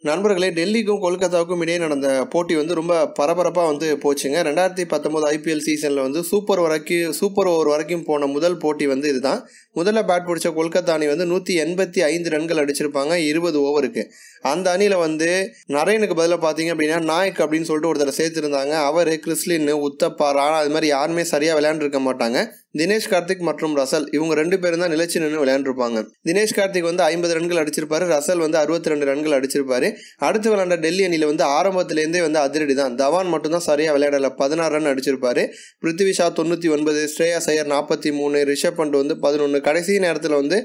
நண்பர்களே, டெல்லிக்கும் கொல்கத்தாவுக்கும் இடையே நடந்த போட்டி வந்து ரொம்ப பரபரப்பாக வந்து போச்சுங்க. 2019 ஐபிஎல் சீசனில் வந்து சூப்பர் ஓவர் வரைக்கும் போன முதல் போட்டி வந்து இதுதான். முதல்ல பேட் பிடிச்ச கொல்கத்தா அணி வந்து 185 ரன்கள் அடிச்சிருப்பாங்க 20 ஓவருக்கு. அந்த அணியில் வந்து நரேனுக்கு பதிலாக பார்த்தீங்க அப்படின்னா நாயக் அப்படின்னு சொல்லிட்டு ஒருத்தரை சேர்த்துருந்தாங்க. அவர், கிறிஸ்லின், உத்தப்பா, ராணா அது மாதிரி யாருமே சரியாக விளையாண்டுருக்க மாட்டாங்க. தினேஷ் கார்த்திக் மற்றும் ரசல் இவங்க 2 பேரும் தான் நிலைச்சு நின்று விளையாண்டுருப்பாங்க. தினேஷ் கார்த்திக் வந்து 50 ரன்கள் அடிச்சிருப்பாரு, ரசல் வந்து 62 ரன்கள் அடிச்சிருப்பாரு. அடுத்து விளையாண்ட டெல்லி அணியில் வந்து ஆரம்பத்திலேருந்தே வந்து அதிரடி தான். தவான் மட்டும்தான் சரியாக விளையாடலை, 16 ரன் அடிச்சிருப்பாரு. பிருத்திவி ஷா 99, ஸ்ரேயாஸ் ஐயர் 43, ரிஷப் பண்ட் வந்து 11. கடைசி நேரத்தில் வந்து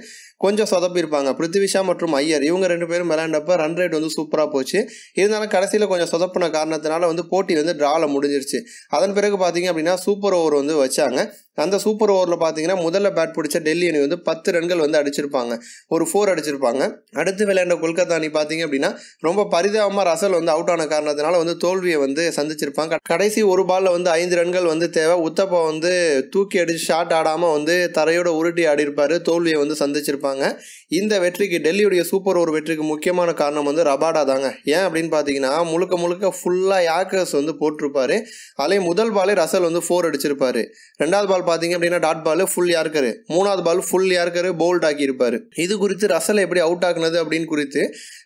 கொஞ்சம் சொதப்பிருப்பாங்க. பிருத்திவி ஷா மற்றும் ஐயர் இவங்க 2 பேரும் விளையாண்டப்ப ரன் ரேட் வந்து சூப்பராக போச்சு. இருந்தாலும் கடைசியில் கொஞ்சம் சொதப்பின காரணத்தினால வந்து போட்டி வந்து டிராவில் முடிஞ்சிருச்சு. அதன் பிறகு பார்த்தீங்க அப்படின்னா சூப்பர் ஓவர் வந்து வச்சாங்க. அந்த சூப்பர் ஓவரில் பார்த்தீங்கன்னா முதல்ல பேட் பிடிச்ச டெல்லி அணி வந்து 10 ரன்கள் வந்து அடிச்சிருப்பாங்க, ஒரு 4 அடிச்சிருப்பாங்க. அடுத்து விளையாண்ட கொல்கத்தா அணி பார்த்தீங்க அப்படின்னா ரொம்ப பரிதாபமாக ரசல் வந்து அவுட் ஆன காரணத்தினால வந்து தோல்வியை வந்து சந்திச்சிருப்பாங்க. கடைசி ஒரு பாலில் வந்து 5 ரன்கள் வந்து தேவை. உத்தப்பா வந்து தூக்கி அடிச்சு ஷாட் ஆடாமல் வந்து தரையோட உருட்டி ஆடி இருப்பாரு, தோல்வியை வந்து சந்திச்சிருப்பாங்க. இந்த வெற்றிக்கு, டெல்லியுடைய சூப்பர் ஓவர் வெற்றிக்கு முக்கியமான காரணம் வந்து ரபாடா தாங்க. ஏன் அப்படின்னு பார்த்தீங்கன்னா முழுக்க ஃபுல்லாக யாக்கர்ஸ் வந்து போட்டிருப்பாரு. அதிலே முதல் பாலே ரசல் வந்து 4 அடிச்சிருப்பாரு. 2வது பால் பார்த்தீங்க அப்படின்னா டாட் பால் ஃபுல் யார்க்கரு, 3வது பால் ஃபுல் யார்க்கரு போல்ட் ஆக்கியிருப்பாரு. இது குறித்து ரசல் எப்படி அவுட் ஆக்குனது அப்படின்னு குறித்து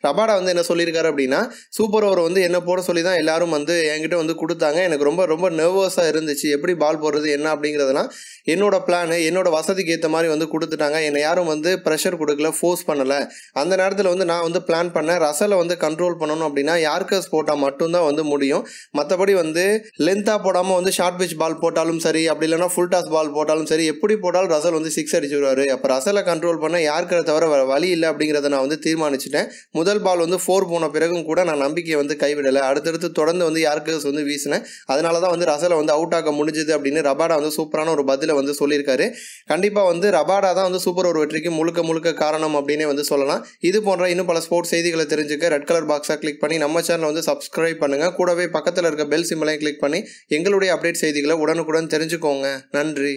ரபாடா வந்து என்ன சொல்லியிருக்காரு அப்படின்னா, சூப்பர் ஓவர் வந்து என்ன போட சொல்லி தான் எல்லாரும் வந்து என்கிட்ட வந்து கொடுத்தாங்க. எனக்கு ரொம்ப நர்வஸாக இருந்துச்சு, எப்படி பால் போடுறது என்ன அப்படிங்கிறதுலாம் என்னோட பிளான், என்னோட வசதிக்கு ஏற்ற மாதிரி வந்து கொடுத்துட்டாங்க. என்னை யாரும் வந்து ப்ரெஷர் கொடுக்கல, ஃபோர்ஸ் பண்ணலை. அந்த நேரத்தில் வந்து நான் வந்து பிளான் பண்ணேன், ரசலை வந்து கண்ட்ரோல் பண்ணணும் அப்படின்னா யார்கர்ஸ் போட்டால் மட்டும்தான் வந்து முடியும். மற்றபடி வந்து லென்த்தாக போடாமல் வந்து ஷார்ட் பிச் பால் போட்டாலும் சரி, அப்படி இல்லைனா ஃபுல் டாஸ் பால் போட்டாலும் சரி, எப்படி போட்டாலும் ரசல் வந்து 6 அடிச்சுடுவார். அப்போ ரசலை கண்ட்ரோல் பண்ண யார்கரை தவிர வழி இல்லை அப்படிங்கிறத நான் வந்து தீர்மானிச்சிட்டேன். முதல் பால் வந்து 4 போன பிறகும் கூட நான் நம்பிக்கையை வந்து கைவிடலை. அடுத்தடுத்து தொடர்ந்து வந்து யார்கர்ஸ் வந்து வீசினேன். அதனால தான் வந்து ரசலை வந்து அவுட் ஆக்க முடிஞ்சது அப்படின்னு ரபாடா வந்து சூப்பரான ஒரு பதிலை வந்து சொல்லியிருக்காரு. கண்டிப்பாக வந்து ரபாடா தான் வந்து சூப்பர் ஓவர் வெற்றிக்கு முழுக்க காரணம் அப்படின்னே வந்து சொல்லலாம். இது போன்ற இன்னும் பல ஸ்போர்ட்ஸ் செய்திகளை தெரிஞ்சுக்க ரெட் கலர் பாக்ஸை கிளிக் பண்ணி நம்ம சேனலை வந்து சப்ஸ்கிரைப் பண்ணுங்க. கூடவே பக்கத்தில் இருக்க பெல் சிம்பலையும் கிளிக் பண்ணி எங்களுடைய அப்டேட் செய்திகளை உடனுக்குடன் தெரிஞ்சுக்கோங்க. நன்றி.